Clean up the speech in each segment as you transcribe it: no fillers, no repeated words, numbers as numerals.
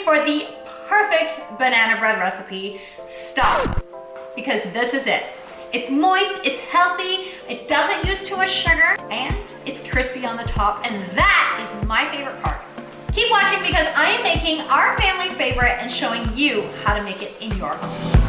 for the perfect banana bread recipe, stop, because this is it. It's moist, it's healthy, it doesn't use too much sugar, and it's crispy on the top, and that is my favorite part. Keep watching because I am making our family favorite and showing you how to make it in your home.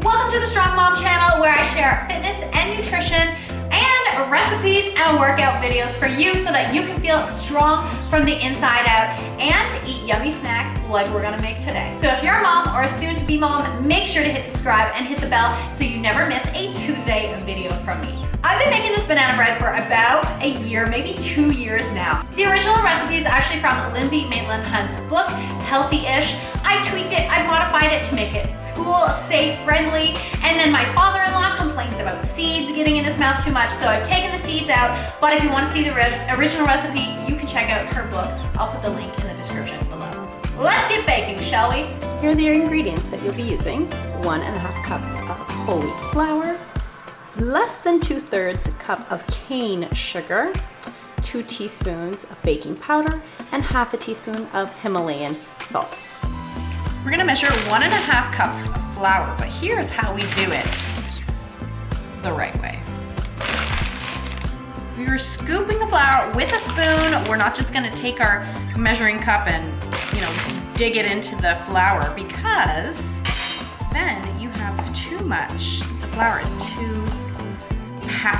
Welcome to the Strong Mom channel, where I share fitness and nutrition and recipes and workout videos for you so that you can feel strong from the inside out and eat yummy snacks like we're gonna make today. So if you're a mom or a soon-to-be mom, make sure to hit subscribe and hit the bell so you never miss a Tuesday video from me. I've been making this banana bread for about a year, maybe 2 years now. The original recipe is actually from Lindsay Maitland Hunt's book, Healthyish. I tweaked it, I modified it to make it school safe, friendly, and then my father-in-law complains about seeds getting in his mouth too much, so I've taken the seeds out. But if you want to see the original recipe, you can check out her book. I'll put the link in the description below. Let's get baking, shall we? Here are the ingredients that you'll be using. 1.5 cups of whole wheat flour, less than 2/3 cup of cane sugar, 2 teaspoons of baking powder, and 1/2 teaspoon of Himalayan salt. We're gonna measure 1.5 cups of flour, but here's how we do it the right way. We're scooping the flour with a spoon. We're not just gonna take our measuring cup and, dig it into the flour, because then you have too much. The flour is too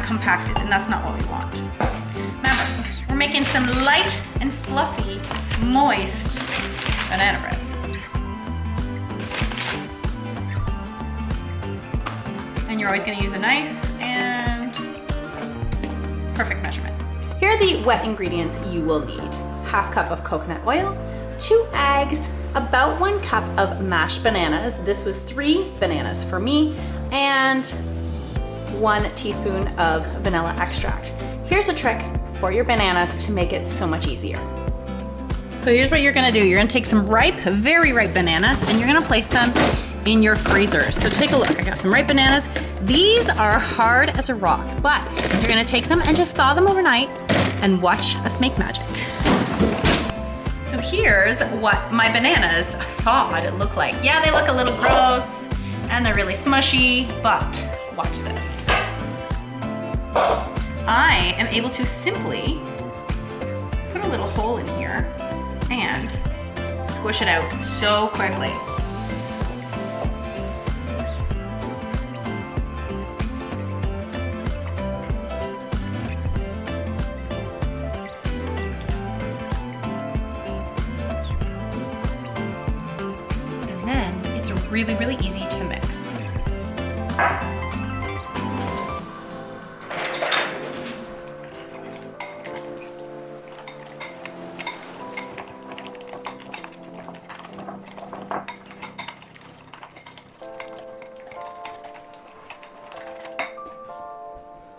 compacted, and that's not what we want. Remember, we're making some light and fluffy, moist banana bread. And you're always gonna use a knife and perfect measurement. Here are the wet ingredients you will need. 1/2 cup of coconut oil, 2 eggs, about 1 cup of mashed bananas. This was 3 bananas for me, and 1 teaspoon of vanilla extract. Here's a trick for your bananas to make it so much easier. So here's what you're gonna do. You're gonna take some ripe, very ripe bananas, and you're gonna place them in your freezer. So take a look, I got some ripe bananas. These are hard as a rock, but you're gonna take them and just thaw them overnight and watch us make magic. So here's what my bananas thawed look like. Yeah, they look a little gross and they're really smushy, but watch this. I am able to simply put a little hole in here and squish it out so quickly. And then it's really, really easy to mix.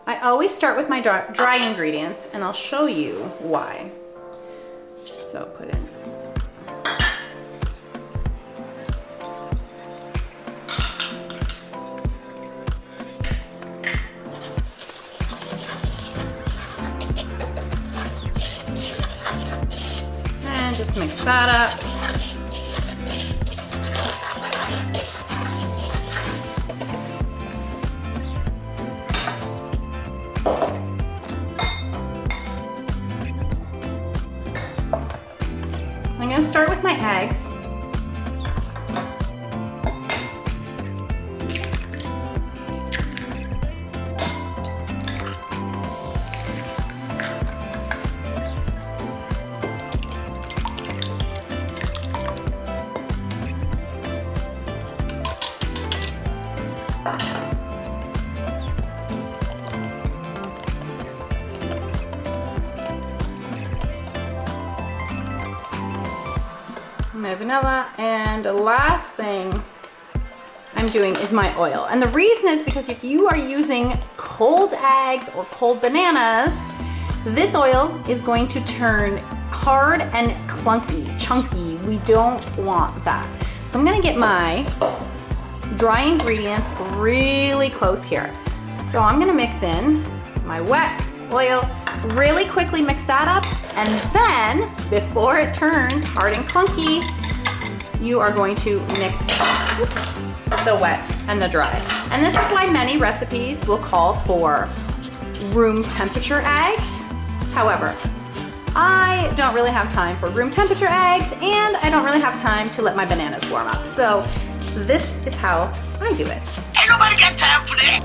I always start with my dry ingredients, and I'll show you why. So put in and just mix that up. I'm going to start with my eggs. My vanilla, and the last thing I'm doing is my oil. And the reason is because if you are using cold eggs or cold bananas, this oil is going to turn hard and clunky, chunky. We don't want that. So I'm gonna get my dry ingredients really close here. So I'm gonna mix in my wet oil, Really quickly mix that up, and then before it turns hard and clunky, you are going to mix the wet and the dry. And this is why many recipes will call for room temperature eggs. However, I don't really have time for room temperature eggs, and I don't really have time to let my bananas warm up. So this is how I do it. Ain't nobody got time for this.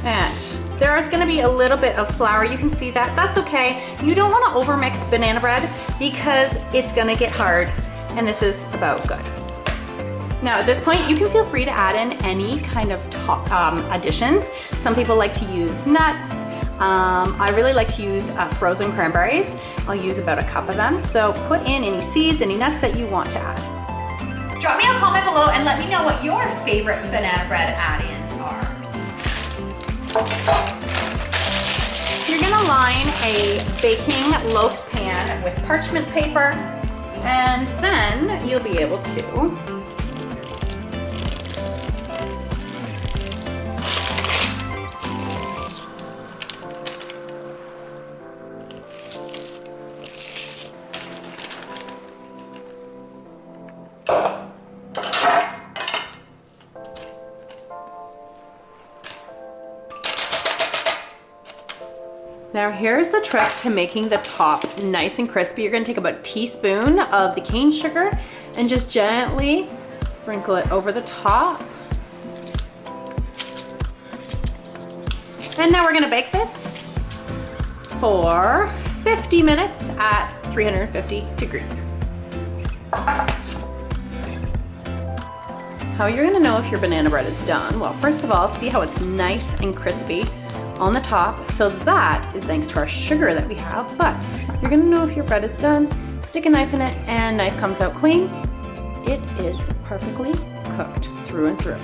And there's gonna be a little bit of flour. You can see that, that's okay. You don't wanna overmix banana bread because it's gonna get hard, and this is about good. Now at this point, you can feel free to add in any kind of additions. Some people like to use nuts. I really like to use frozen cranberries. I'll use about a cup of them. So put in any seeds, any nuts that you want to add. Drop me a comment below and let me know what your favorite banana bread add-ins are. You're gonna line a baking loaf pan with parchment paper, and then you'll be able to Now here's the trick to making the top nice and crispy. You're gonna take about a teaspoon of the cane sugar and just gently sprinkle it over the top. And now we're gonna bake this for 50 minutes at 350 degrees. How you're gonna know if your banana bread is done? Well, first of all, see how it's nice and crispy on the top. So that is thanks to our sugar that we have, but you're gonna know if your bread is done. Stick a knife in it and knife comes out clean. It is perfectly cooked through and through.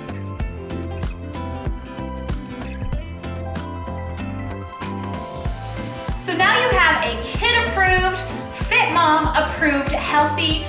So now you have a kid-approved, fit mom-approved, healthy,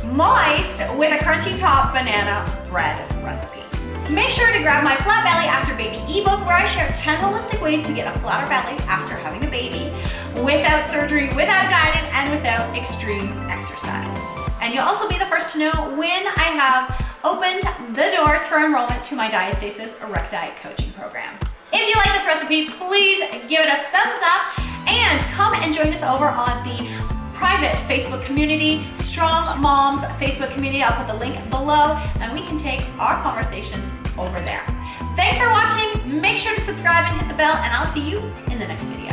moist, with a crunchy top banana bread recipe. Make sure to grab my Flat Belly After Baby ebook, where I share 10 holistic ways to get a flatter belly after having a baby, without surgery, without dieting, and without extreme exercise. And you'll also be the first to know when I have opened the doors for enrollment to my Diastasis Recti coaching program. If you like this recipe, please give it a thumbs up and come and join us over on the private Facebook community, Strong Moms Facebook community. I'll put the link below and we can take our conversations over there. Thanks for watching. Make sure to subscribe and hit the bell, and I'll see you in the next video.